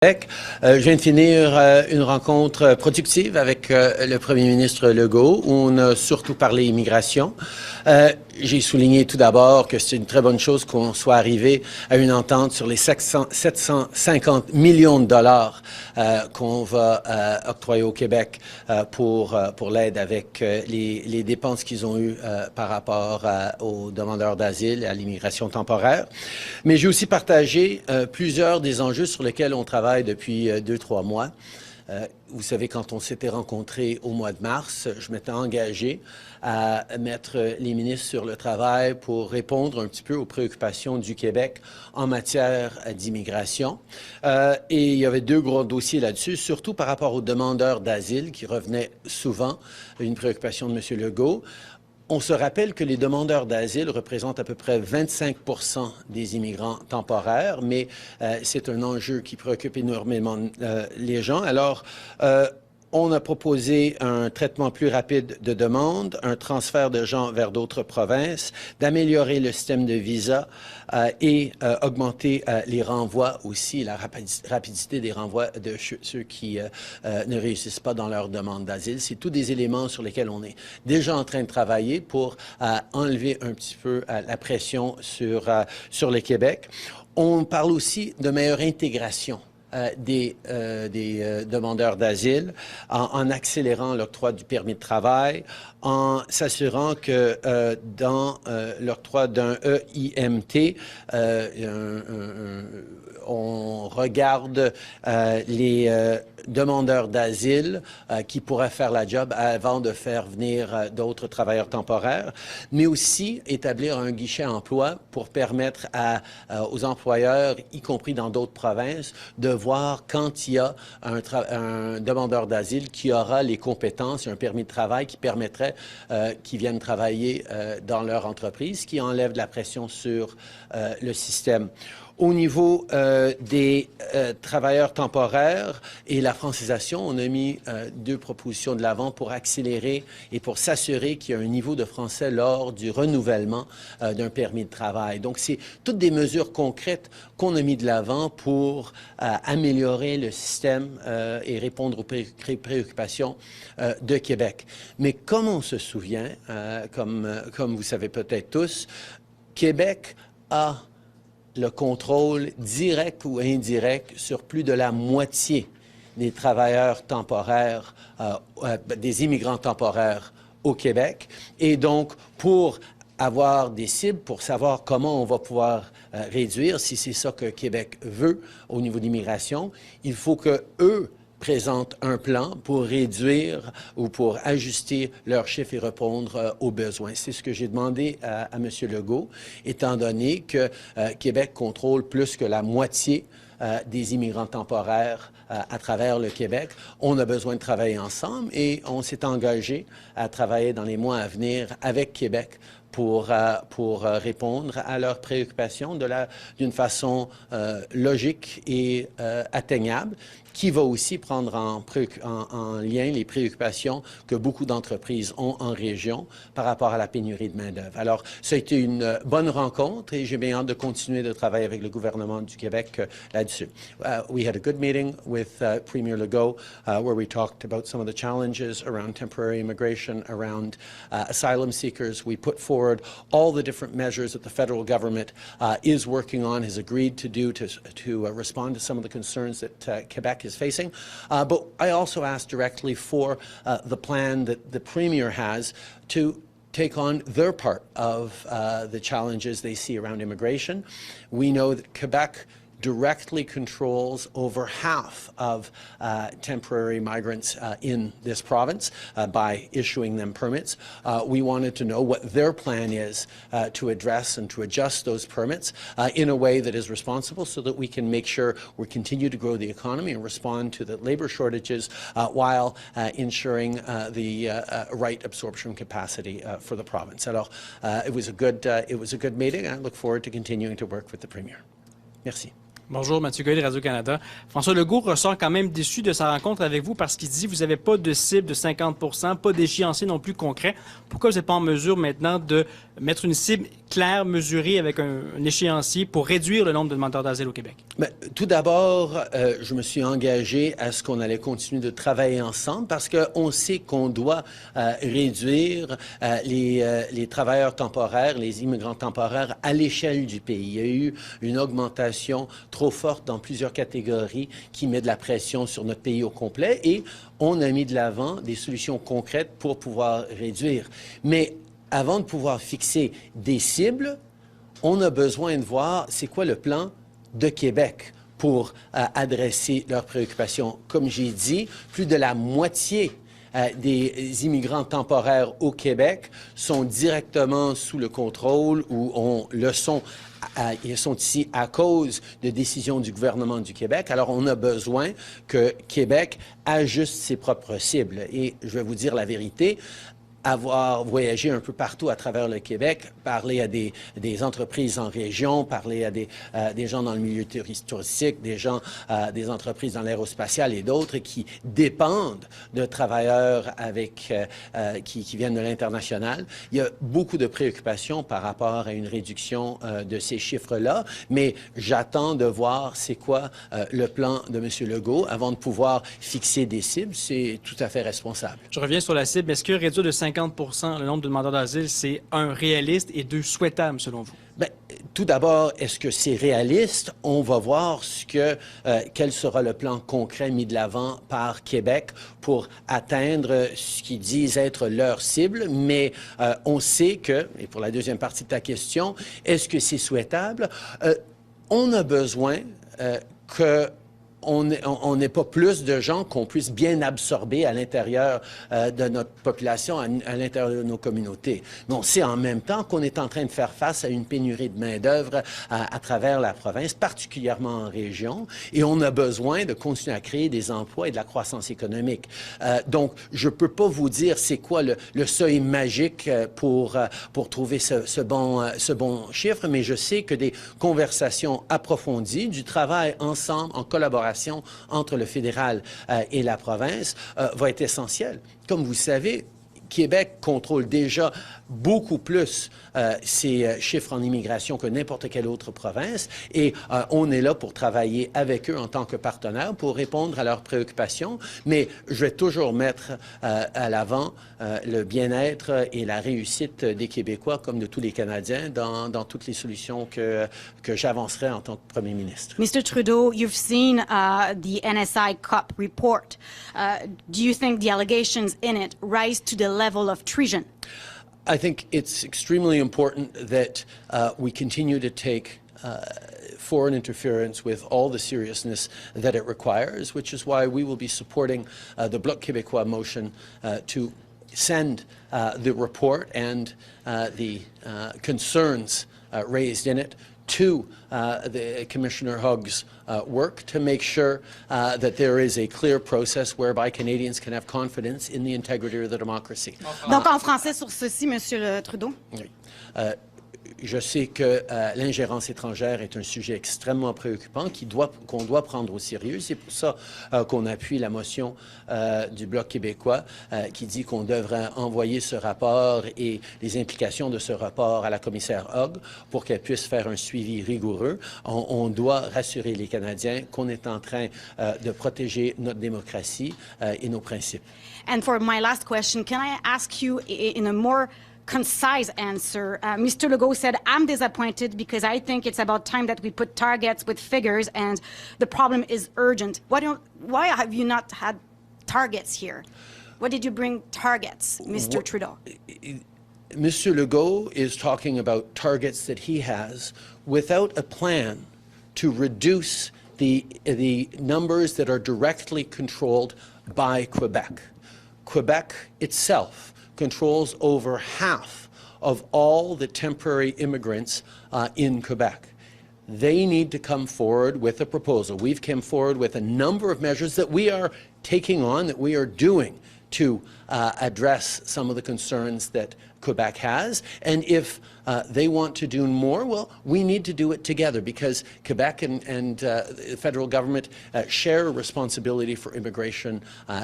Je viens de finir une rencontre productive avec le premier ministre Legault, où on a surtout parlé immigration. J'ai souligné tout d'abord que c'est une très bonne chose qu'on soit arrivé à une entente sur les 750 millions de dollars qu'on va octroyer au Québec pour l'aide avec les dépenses qu'ils ont eues par rapport aux demandeurs d'asile et à l'immigration temporaire. Mais j'ai aussi partagé plusieurs des enjeux sur lesquels on travaille depuis 2-3 mois. Vous savez, quand on s'était rencontrés au mois de mars, je m'étais engagé à mettre les ministres sur le travail pour répondre un petit peu aux préoccupations du Québec en matière d'immigration. Et il y avait 2 gros dossiers là-dessus, surtout par rapport aux demandeurs d'asile qui revenaient souvent, une préoccupation de M. Legault. On se rappelle que les demandeurs d'asile représentent à peu près 25 des immigrants temporaires, mais c'est un enjeu qui préoccupe énormément les gens. Alors, on a proposé un traitement plus rapide de demande, un transfert de gens vers d'autres provinces, d'améliorer le système de visa et augmenter les renvois aussi, la rapidité des renvois de ceux qui ne réussissent pas dans leur demande d'asile. C'est tous des éléments sur lesquels on est déjà en train de travailler pour enlever un petit peu la pression sur le Québec. On parle aussi de meilleure intégration des demandeurs d'asile, en accélérant l'octroi du permis de travail, en s'assurant que dans l'octroi d'un EIMT, on regarde les demandeurs d'asile qui pourraient faire la job avant de faire venir d'autres travailleurs temporaires, mais aussi établir un guichet emploi pour permettre aux employeurs, y compris dans d'autres provinces, de voir quand il y a un demandeur d'asile qui aura les compétences et un permis de travail qui permettrait qu'ils viennent travailler dans leur entreprise, qui enlève de la pression sur le système. Au niveau des travailleurs temporaires et la francisation, on a mis 2 propositions de l'avant pour accélérer et pour s'assurer qu'il y a un niveau de français lors du renouvellement d'un permis de travail. Donc, c'est toutes des mesures concrètes qu'on a mis de l'avant pour améliorer le système et répondre aux préoccupations de Québec. Mais comme on se souvient, comme vous savez peut-être tous, Québec a le contrôle direct ou indirect sur plus de la moitié des travailleurs temporaires, des immigrants temporaires au Québec. Et donc, pour avoir des cibles, pour savoir comment on va pouvoir réduire, si c'est ça que Québec veut au niveau d'immigration, il faut que eux présentent un plan pour réduire ou pour ajuster leurs chiffres et répondre aux besoins. C'est ce que j'ai demandé à M. Legault, étant donné que Québec contrôle plus que la moitié des immigrants temporaires à travers le Québec. On a besoin de travailler ensemble et on s'est engagé à travailler dans les mois à venir avec Québec pour répondre à leurs préoccupations d'une façon logique et atteignable, qui va aussi prendre en lien les préoccupations que beaucoup d'entreprises ont en région par rapport à la pénurie de main-d'œuvre. Alors, ça a été une bonne rencontre et j'ai bien hâte de continuer de travailler avec le gouvernement du Québec là-dessus. We had a good meeting with Premier Legault where we talked about some of the challenges around temporary immigration, around asylum seekers. We put forward all the different measures that the federal government is working on, has agreed to do to respond to some of the concerns that Quebec is facing. But I also asked directly for the plan that the Premier has to take on their part of the challenges they see around immigration. We know that Quebec directly controls over half of temporary migrants in this province by issuing them permits. We wanted to know what their plan is to address and to adjust those permits in a way that is responsible so that we can make sure we continue to grow the economy and respond to the labor shortages while ensuring the right absorption capacity for the province. Alors, it was a good meeting. I look forward to continuing to work with the Premier. Merci. Bonjour, Mathieu Goyer de Radio-Canada. François Legault ressort quand même déçu de sa rencontre avec vous parce qu'il dit que vous n'avez pas de cible de 50 %, pas d'échéancier non plus concret. Pourquoi vous n'êtes pas en mesure maintenant de mettre une cible claire, mesurée, avec un échéancier pour réduire le nombre de demandeurs d'asile au Québec? Bien, tout d'abord, je me suis engagé à ce qu'on allait continuer de travailler ensemble parce qu'on sait qu'on doit réduire les travailleurs temporaires, les immigrants temporaires à l'échelle du pays. Il y a eu une augmentation trop forte dans plusieurs catégories qui met de la pression sur notre pays au complet et on a mis de l'avant des solutions concrètes pour pouvoir réduire. Mais avant de pouvoir fixer des cibles, on a besoin de voir c'est quoi le plan de Québec pour adresser leurs préoccupations. Comme j'ai dit, plus de la moitié des immigrants temporaires au Québec sont directement sous le contrôle ou ils sont ici à cause de décisions du gouvernement du Québec. Alors, on a besoin que Québec ajuste ses propres cibles. Et je vais vous dire la vérité, avoir voyagé un peu partout à travers le Québec, parler à des entreprises en région, parler à des gens dans le milieu touristique, des entreprises dans l'aérospatiale et d'autres qui dépendent de travailleurs qui viennent de l'international. Il y a beaucoup de préoccupations par rapport à une réduction de ces chiffres-là, mais j'attends de voir c'est quoi le plan de M. Legault avant de pouvoir fixer des cibles. C'est tout à fait responsable. Je reviens sur la cible. Est-ce que réduire de 50 le nombre de demandeurs d'asile, c'est un, réaliste et deux, souhaitable selon vous? Bien, tout d'abord, est-ce que c'est réaliste? On va voir quel sera le plan concret mis de l'avant par Québec pour atteindre ce qu'ils disent être leur cible, mais on sait que, et pour la deuxième partie de ta question, est-ce que c'est souhaitable? On a besoin on n'ait pas plus de gens qu'on puisse bien absorber à l'intérieur de notre population, à l'intérieur de nos communautés. Mais on sait en même temps qu'on est en train de faire face à une pénurie de main-d'œuvre à travers la province, particulièrement en région, et on a besoin de continuer à créer des emplois et de la croissance économique. Donc, je ne peux pas vous dire c'est quoi le seuil magique pour trouver ce bon chiffre, mais je sais que des conversations approfondies, du travail ensemble, en collaboration, entre le fédéral et la province va être essentiel. Comme vous savez, Québec contrôle déjà beaucoup plus ces chiffres en immigration que n'importe quelle autre province et on est là pour travailler avec eux en tant que partenaire pour répondre à leurs préoccupations, mais je vais toujours mettre à l'avant le bien-être et la réussite des Québécois comme de tous les Canadiens dans toutes les solutions que j'avancerai en tant que Premier ministre. Mr. Trudeau, you've seen the NSI COP report. Do you think the allegations in it rise to the level of treason? I think it's extremely important that we continue to take foreign interference with all the seriousness that it requires, which is why we will be supporting the Bloc Québécois motion to send the report and the concerns raised in it to the Commissioner Hugg's work to make sure that there is a clear process whereby Canadians can have confidence in the integrity of the democracy. Donc, en français sur ceci, Monsieur Trudeau? Oui. Je sais que l'ingérence étrangère est un sujet extrêmement préoccupant qu'on doit prendre au sérieux. C'est pour ça qu'on appuie la motion du Bloc québécois qui dit qu'on devrait envoyer ce rapport et les implications de ce rapport à la commissaire Hogg pour qu'elle puisse faire un suivi rigoureux. On doit rassurer les Canadiens qu'on est en train de protéger notre démocratie et nos principes. And for my last question, can I ask you in a more concise answer? Mr. Legault said, I'm disappointed because I think it's about time that we put targets with figures and the problem is urgent. Why have you not had targets here? Why did you bring targets, Mr. Trudeau? Mr. Legault is talking about targets that he has without a plan to reduce the numbers that are directly controlled by Quebec. Quebec itself controls over half of all the temporary immigrants in Quebec. They need to come forward with a proposal. We've come forward with a number of measures that we are taking on, that we are doing to address some of the concerns that Quebec has. And if they want to do more, well, we need to do it together because Quebec and the federal government share a responsibility for immigration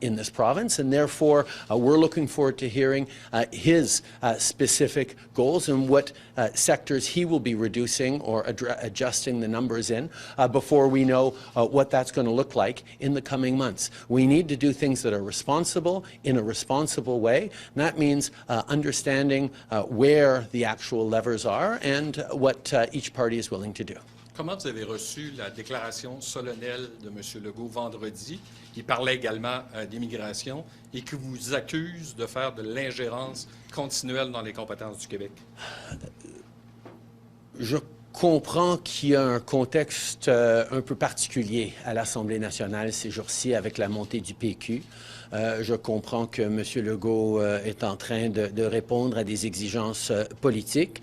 in this province. And therefore, we're looking forward to hearing his specific goals and what sectors he will be reducing or adjusting the numbers in before we know what that's going to look like in the coming months. We need to do things that are responsible in a responsible way. And that means understanding where the actual levers are and what each party is willing to do. Comment vous avez reçu la déclaration solennelle de M. Legault vendredi? Il parlait également d'immigration et qui vous accuse de faire de l'ingérence continuelle dans les compétences du Québec. Je comprends qu'il y a un contexte un peu particulier à l'Assemblée nationale ces jours-ci avec la montée du PQ. Je comprends que M. Legault est en train de répondre à des exigences politiques.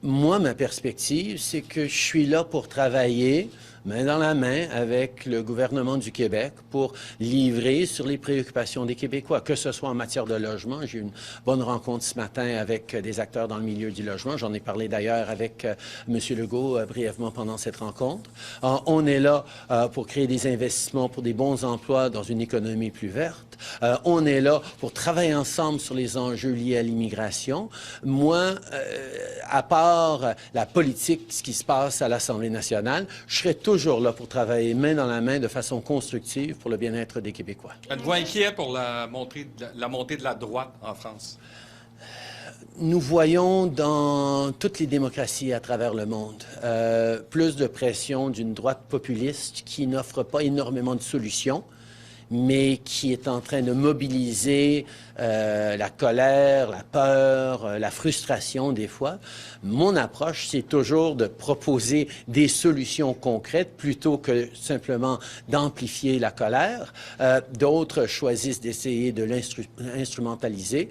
Moi, ma perspective, c'est que je suis là pour travailler main dans la main avec le gouvernement du Québec pour livrer sur les préoccupations des Québécois, que ce soit en matière de logement. J'ai eu une bonne rencontre ce matin avec des acteurs dans le milieu du logement. J'en ai parlé d'ailleurs avec M. Legault brièvement pendant cette rencontre. On est là pour créer des investissements pour des bons emplois dans une économie plus verte. On est là pour travailler ensemble sur les enjeux liés à l'immigration. Moi, à part la politique, ce qui se passe à l'Assemblée nationale, je serai toujours là pour travailler main dans la main de façon constructive pour le bien-être des Québécois. Êtes-vous inquiet pour la montée de la droite en France? Nous voyons dans toutes les démocraties à travers le monde plus de pression d'une droite populiste qui n'offre pas énormément de solutions, mais qui est en train de mobiliser la colère, la peur, la frustration des fois. Mon approche, c'est toujours de proposer des solutions concrètes plutôt que simplement d'amplifier la colère. D'autres choisissent d'essayer de l'instrumentaliser.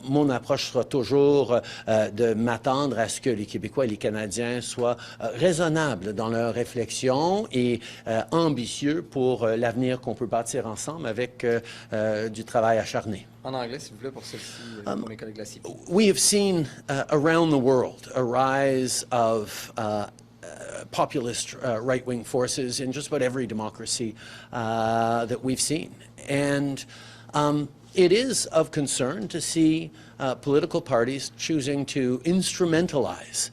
Mon approche sera toujours de m'attendre à ce que les Québécois et les Canadiens soient raisonnables dans leur réflexion et ambitieux pour l'avenir qu'on peut bâtir ensemble avec du travail acharné. En anglais, s'il vous plaît, pour celle-ci, pour mes collègues de la CP. We have seen around the world a rise of populist right-wing forces in just about every democracy that we've seen. And it is of concern to see political parties choosing to instrumentalize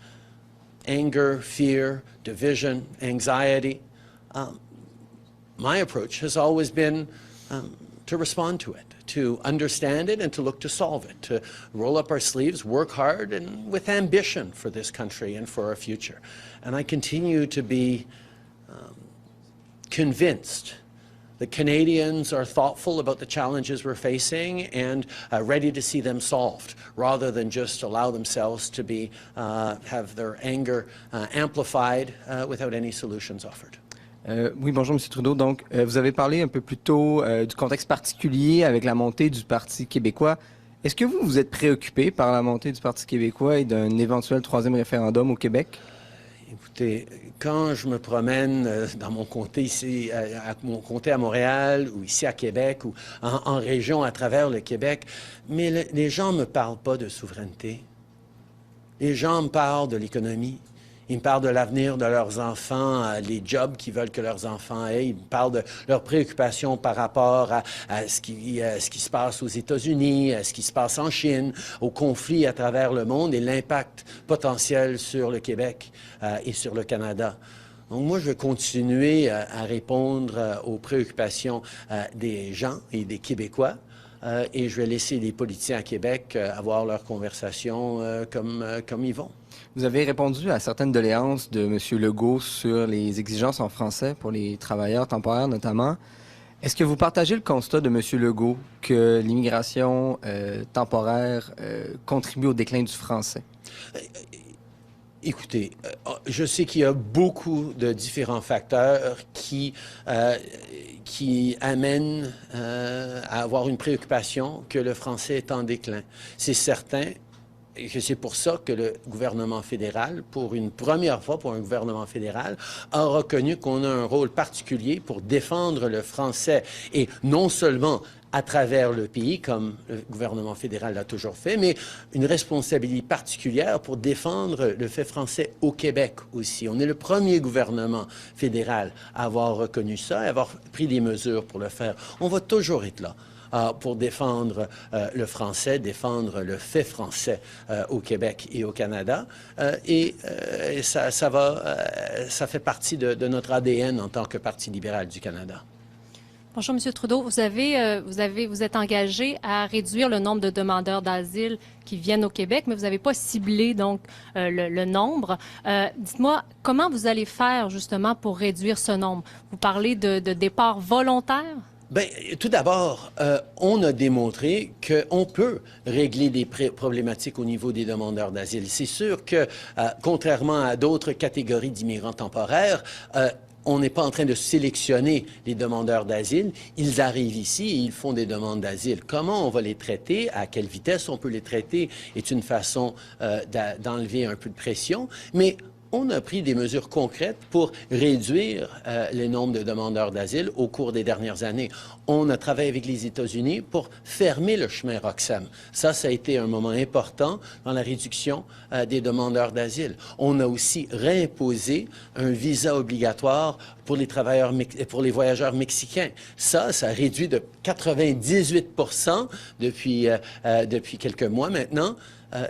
anger, fear, division, anxiety. My approach has always been to respond to it, to understand it and to look to solve it, to roll up our sleeves, work hard and with ambition for this country and for our future. And I continue to be convinced that Canadians are thoughtful about the challenges we're facing and ready to see them solved, rather than just allow themselves to be have their anger amplified without any solutions offered. Oui, bonjour, M. Trudeau. Donc, vous avez parlé un peu plus tôt du contexte particulier avec la montée du Parti québécois. Est-ce que vous êtes préoccupé par la montée du Parti québécois et d'un éventuel troisième référendum au Québec? Écoutez, quand je me promène dans mon comté ici, à mon comté à Montréal ou ici à Québec ou en région à travers le Québec, mais les gens ne me parlent pas de souveraineté. Les gens me parlent de l'économie. Ils me parlent de l'avenir de leurs enfants, les jobs qu'ils veulent que leurs enfants aient. Ils me parlent de leurs préoccupations par rapport à ce qui se passe aux États-Unis, à ce qui se passe en Chine, aux conflits à travers le monde et l'impact potentiel sur le Québec et sur le Canada. Donc moi, je vais continuer à répondre aux préoccupations des gens et des Québécois. Et je vais laisser les politiciens à Québec avoir leurs conversations comme ils vont. Vous avez répondu à certaines doléances de M. Legault sur les exigences en français pour les travailleurs temporaires notamment. Est-ce que vous partagez le constat de M. Legault que l'immigration temporaire contribue au déclin du français? Écoutez, je sais qu'il y a beaucoup de différents facteurs qui amènent à avoir une préoccupation que le français est en déclin. C'est certain et que c'est pour ça que le gouvernement fédéral, pour une première fois pour un gouvernement fédéral, a reconnu qu'on a un rôle particulier pour défendre le français et non seulement à travers le pays, comme le gouvernement fédéral l'a toujours fait, mais une responsabilité particulière pour défendre le fait français au Québec aussi. On est le premier gouvernement fédéral à avoir reconnu ça et avoir pris des mesures pour le faire. On va toujours être là pour défendre le français, défendre le fait français au Québec et au Canada. Ça fait partie de notre ADN en tant que Parti libéral du Canada. Bonjour, M. Trudeau. Vous êtes engagé à réduire le nombre de demandeurs d'asile qui viennent au Québec, mais vous n'avez pas ciblé donc le nombre. Dites-moi, comment vous allez faire justement pour réduire ce nombre? Vous parlez de départ volontaire? Bien, tout d'abord, on a démontré qu'on peut régler des problématiques au niveau des demandeurs d'asile. C'est sûr que, contrairement à d'autres catégories d'immigrants temporaires, on n'est pas en train de sélectionner les demandeurs d'asile. Ils arrivent ici et ils font des demandes d'asile. Comment on va les traiter, à quelle vitesse on peut les traiter, est une façon d'enlever un peu de pression. Mais on a pris des mesures concrètes pour réduire le nombre de demandeurs d'asile au cours des dernières années. On a travaillé avec les États-Unis pour fermer le chemin Roxham. Ça a été un moment important dans la réduction des demandeurs d'asile. On a aussi réimposé un visa obligatoire pour les travailleurs, pour les voyageurs mexicains. Ça a réduit de 98% depuis quelques mois maintenant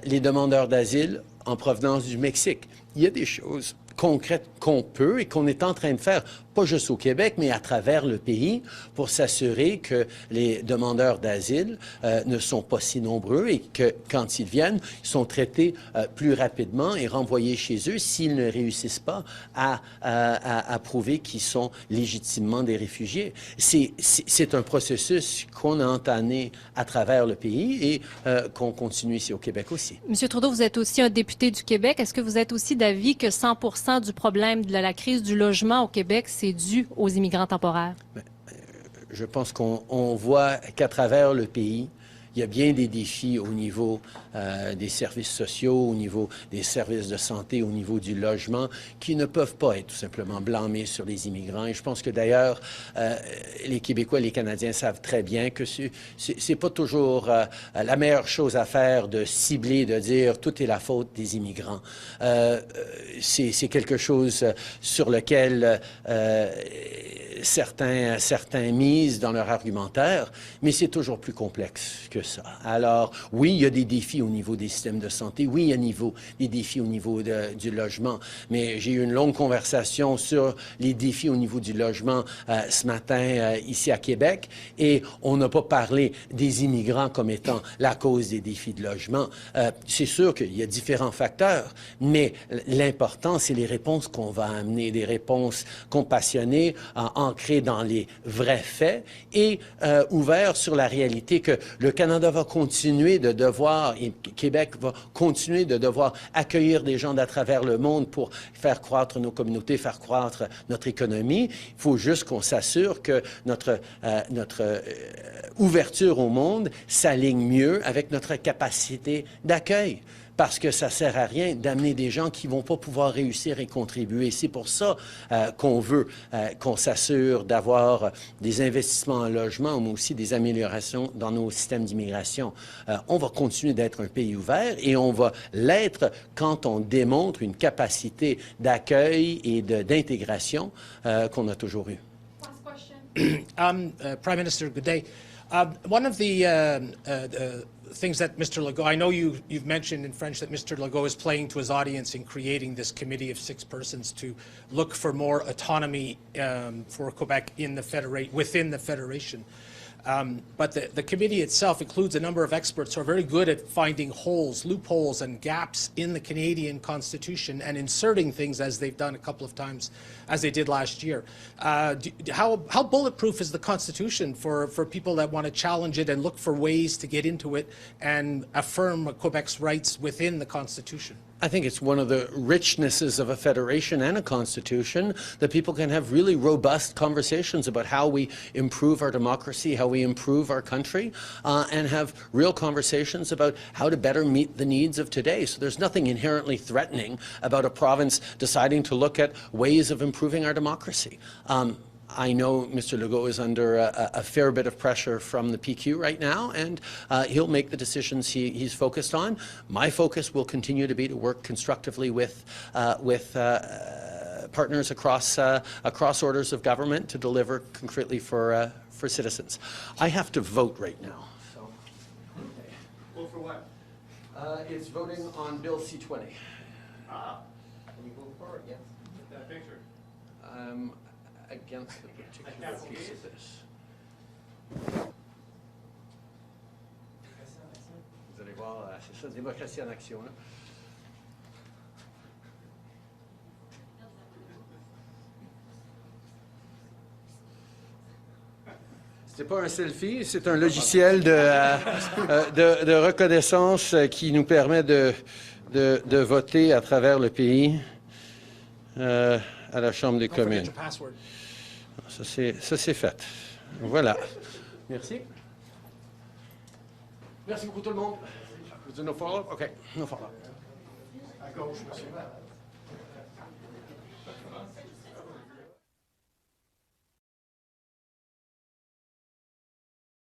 les demandeurs d'asile en provenance du Mexique. Il y a des choses concrètes qu'on peut et qu'on est en train de faire, pas juste au Québec, mais à travers le pays, pour s'assurer que les demandeurs d'asile ne sont pas si nombreux et que, quand ils viennent, ils sont traités plus rapidement et renvoyés chez eux s'ils ne réussissent pas à prouver qu'ils sont légitimement des réfugiés. C'est un processus qu'on a entamé à travers le pays et qu'on continue ici au Québec aussi. Monsieur Trudeau, vous êtes aussi un député du Québec. Est-ce que vous êtes aussi d'avis que 100% du problème de la crise du logement au Québec, c'est dû aux immigrants temporaires? Je pense qu'on voit qu'à travers le pays, il y a bien des défis au niveau des services sociaux, au niveau des services de santé, au niveau du logement, qui ne peuvent pas être tout simplement blâmés sur les immigrants. Et je pense que d'ailleurs, les Québécois et les Canadiens savent très bien que c'est pas toujours la meilleure chose à faire de cibler, de dire tout est la faute des immigrants. C'est quelque chose sur lequel certains misent dans leur argumentaire, mais c'est toujours plus complexe que ça. Alors, oui, il y a des défis au niveau des systèmes de santé. Oui, il y a des défis au niveau du logement. Mais j'ai eu une longue conversation sur les défis au niveau du logement ce matin ici à Québec. Et on n'a pas parlé des immigrants comme étant la cause des défis de logement. C'est sûr qu'il y a différents facteurs, mais l'important, c'est les réponses qu'on va amener, des réponses compassionnées, ancrées dans les vrais faits et ouvertes sur la réalité que le Canada va continuer de devoir, et Québec va continuer de devoir accueillir des gens d'à travers le monde pour faire croître nos communautés, faire croître notre économie. Il faut juste qu'on s'assure que notre ouverture au monde s'aligne mieux avec notre capacité d'accueil. Parce que ça sert à rien d'amener des gens qui vont pas pouvoir réussir et contribuer. C'est pour ça qu'on veut qu'on s'assure d'avoir des investissements en logement, mais aussi des améliorations dans nos systèmes d'immigration. On va continuer d'être un pays ouvert et on va l'être quand on démontre une capacité d'accueil et d'intégration qu'on a toujours eue. Prime Minister, good day. One of the things that Mr. Legault, I know you've mentioned in French that Mr. Legault is playing to his audience in creating this committee of 6 persons to look for more autonomy for Quebec within the Federation. But the committee itself includes a number of experts who are very good at finding holes, loopholes, and gaps in the Canadian Constitution and inserting things as they've done a couple of times, as they did last year. How bulletproof is the Constitution for people that want to challenge it and look for ways to get into it and affirm Quebec's rights within the Constitution? I think it's one of the richnesses of a federation and a constitution that people can have really robust conversations about how we improve our democracy, how we improve our country, and have real conversations about how to better meet the needs of today. So there's nothing inherently threatening about a province deciding to look at ways of improving our democracy. I know Mr. Legault is under a fair bit of pressure from the PQ right now, and he'll make the decisions he's focused on. My focus will continue to be to work constructively with partners across orders of government to deliver concretely for citizens. I have to vote right now. So. Vote for what? It's voting on Bill C-20. Ah. Can you vote for it? Yes. That picture. Against the particular piece of this. Vous allez voir, c'est ça, démocratie en action. Là. C'est pas un selfie, c'est un logiciel de reconnaissance qui nous permet de voter à travers le pays à la Chambre des communes. Don't forget your password. Ça, c'est fait. Voilà. Merci. Merci beaucoup tout le monde. Vous avez no follow-up? OK. No follow-up. À gauche, monsieur.